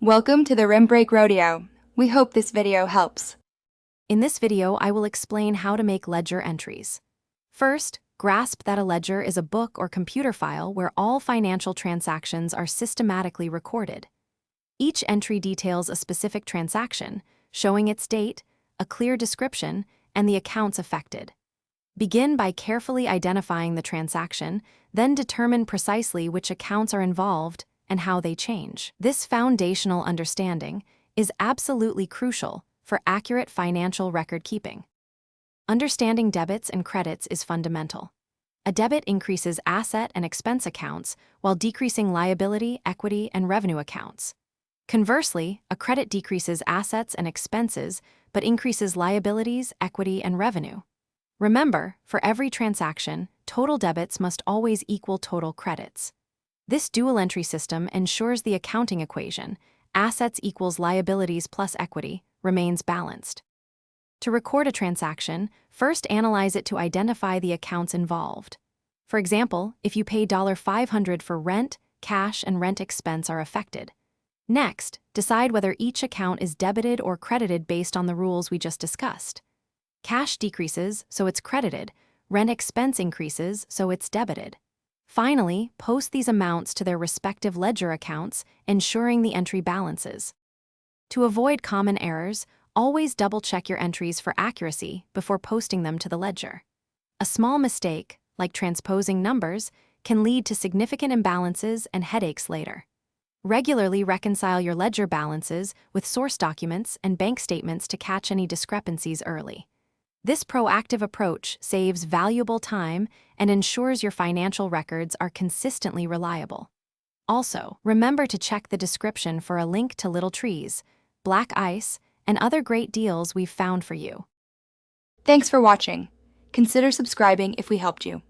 Welcome to the Rim Break Rodeo. We hope this video helps. In this video, I will explain how to make ledger entries. First, grasp that a ledger is a book or computer file where all financial transactions are systematically recorded. Each entry details a specific transaction, showing its date, a clear description, and the accounts affected. Begin by carefully identifying the transaction, then determine precisely which accounts are involved and how they change. This foundational understanding is absolutely crucial for accurate financial record keeping. Understanding debits and credits is fundamental. A debit increases asset and expense accounts while decreasing liability, equity, and revenue accounts. Conversely, a credit decreases assets and expenses but increases liabilities, equity, and revenue. Remember, for every transaction, total debits must always equal total credits. This dual entry system ensures the accounting equation, assets equals liabilities plus equity, remains balanced. To record a transaction, first analyze it to identify the accounts involved. For example, if you pay $500 for rent, cash and rent expense are affected. Next, decide whether each account is debited or credited based on the rules we just discussed. Cash decreases, so it's credited. Rent expense increases, so it's debited. Finally, post these amounts to their respective ledger accounts, ensuring the entry balances. To avoid common errors, always double-check your entries for accuracy before posting them to the ledger. A small mistake, like transposing numbers, can lead to significant imbalances and headaches later. Regularly reconcile your ledger balances with source documents and bank statements to catch any discrepancies early. This proactive approach saves valuable time and ensures your financial records are consistently reliable. Also, remember to check the description for a link to Little Trees, Black Ice, and other great deals we've found for you. Thanks for watching. Consider subscribing if we helped you.